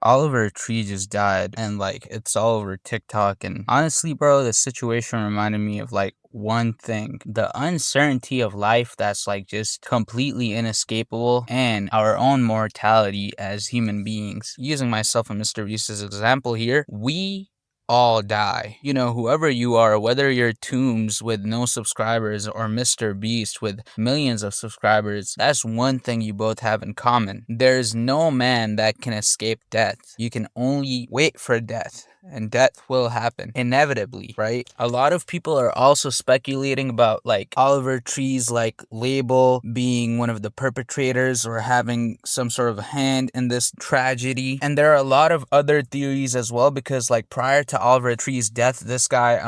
Oliver Tree just died, and like it's all over TikTok. And honestly, bro, the situation reminded me of like one thing: the uncertainty of life that's like just completely inescapable, and our own mortality as human beings. Using myself and Mr. Beast as an example here, we all die. You know, whoever you are, whether you're Toombs with no subscribers or Mr. Beast with millions of subscribers, that's one thing you both have in common. There's no man that can escape death. You can only wait for death. And death will happen inevitably, right? A lot of people are also speculating about like Oliver Tree's like label being one of the perpetrators or having some sort of hand in this tragedy. And there are a lot of other theories as well, because like prior to Oliver Tree's death, this guy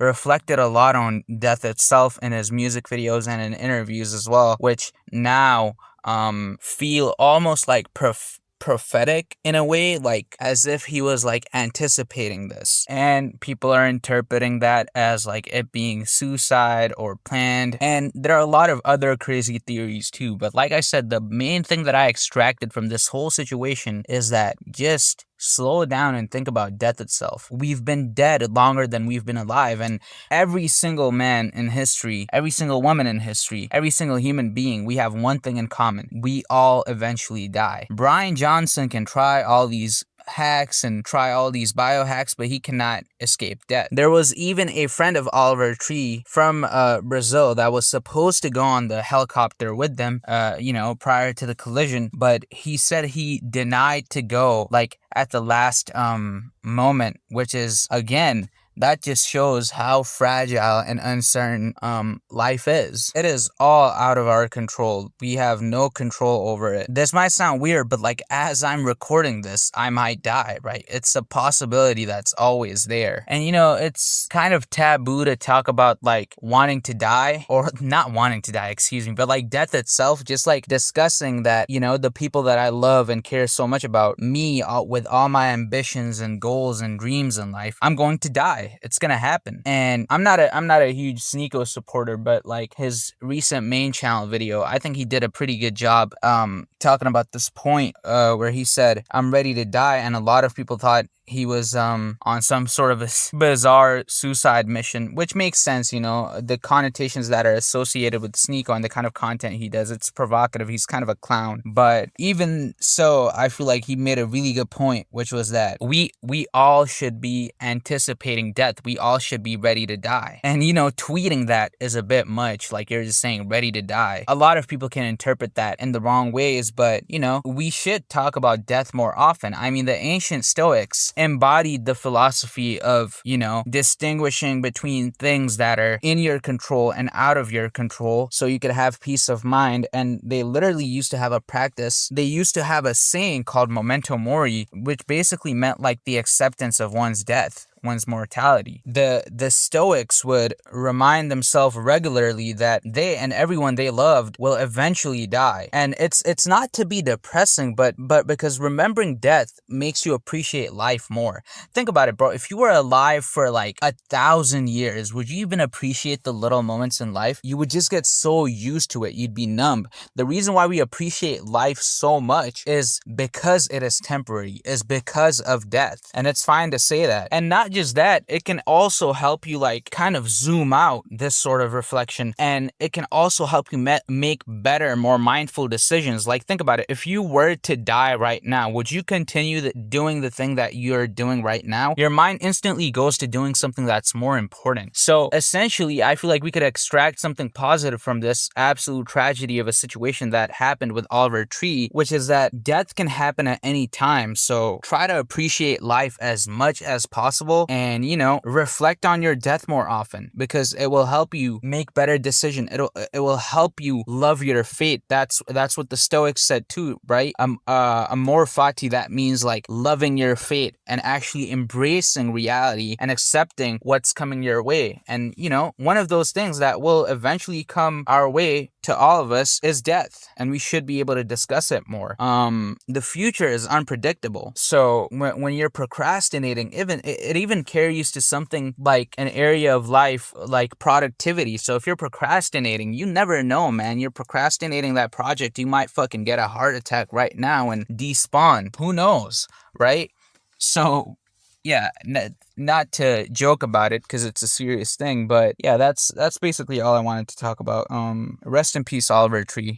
reflected a lot on death itself in his music videos and in interviews as well, which now feel almost like prophetic in a way, like as if he was like anticipating this. And people are interpreting that as like it being suicide or planned. And there are a lot of other crazy theories too. But like I said, the main thing that I extracted from this whole situation is that just slow down and think about death itself. We've been dead longer than we've been alive, and every single man in history, every single woman in history, every single human being, we have one thing in common: we all eventually die. Brian Johnson can try all these hacks and try all these biohacks, but he cannot escape death. There was even a friend of Oliver Tree from Brazil that was supposed to go on the helicopter with them, prior to the collision, but he said he denied to go like at the last moment, which is again, that just shows how fragile and uncertain life is. It is all out of our control. We have no control over it. This might sound weird, but like as I'm recording this, I might die, right? It's a possibility that's always there. And you know, it's kind of taboo to talk about like wanting to die, or not wanting to die, excuse me, but like death itself, just like discussing that, you know, the people that I love and care so much about, me with all my ambitions and goals and dreams in life, I'm going to die. It's gonna happen. And I'm not a huge Sneeko supporter, but like his recent main channel video, I think he did a pretty good job talking about this point where he said, I'm ready to die. And a lot of people thought he was on some sort of a bizarre suicide mission, which makes sense, you know, the connotations that are associated with Sneeko and the kind of content he does. It's provocative. He's kind of a clown. But even so, I feel like he made a really good point, which was that we all should be anticipating death. We all should be ready to die. And you know, tweeting that is a bit much. Like you're just saying ready to die. A lot of people can interpret that in the wrong ways, but you know, we should talk about death more often. I mean, the ancient Stoics embodied the philosophy of, you know, distinguishing between things that are in your control and out of your control so you could have peace of mind. And they literally used to have a practice. They used to have a saying called memento mori, which basically meant like the acceptance of one's death, one's mortality. The Stoics would remind themselves regularly that they and everyone they loved will eventually die. And it's not to be depressing, but because remembering death makes you appreciate life more. Think about it, bro. If you were alive for like 1,000 years, would you even appreciate the little moments in life? You would just get so used to it, you'd be numb. The reason why we appreciate life so much is because it is temporary, is because of death. And it's fine to say that. And not just that, it can also help you like kind of zoom out this sort of reflection, and it can also help you make better, more mindful decisions. Like think about it, if you were to die right now, would you continue doing the thing that you're doing right now? Your mind instantly goes to doing something that's more important. So essentially, I feel like we could extract something positive from this absolute tragedy of a situation that happened with Oliver Tree, which is that death can happen at any time. So try to appreciate life as much as possible, and you know, reflect on your death more often, because it will help you make better decisions. It will help you love your fate. That's what the Stoics said too, right? Amor fati, that means like loving your fate and actually embracing reality and accepting what's coming your way. And you know, one of those things that will eventually come our way to all of us is death, and we should be able to discuss it more. The future is unpredictable, so when you're procrastinating, even even carries to something like an area of life like productivity. So if you're procrastinating, you never know, man. You're procrastinating that project, you might fucking get a heart attack right now and despawn. Who knows, right? So yeah, not to joke about it because it's a serious thing, but yeah, that's basically all I wanted to talk about. Rest in peace, Oliver Tree.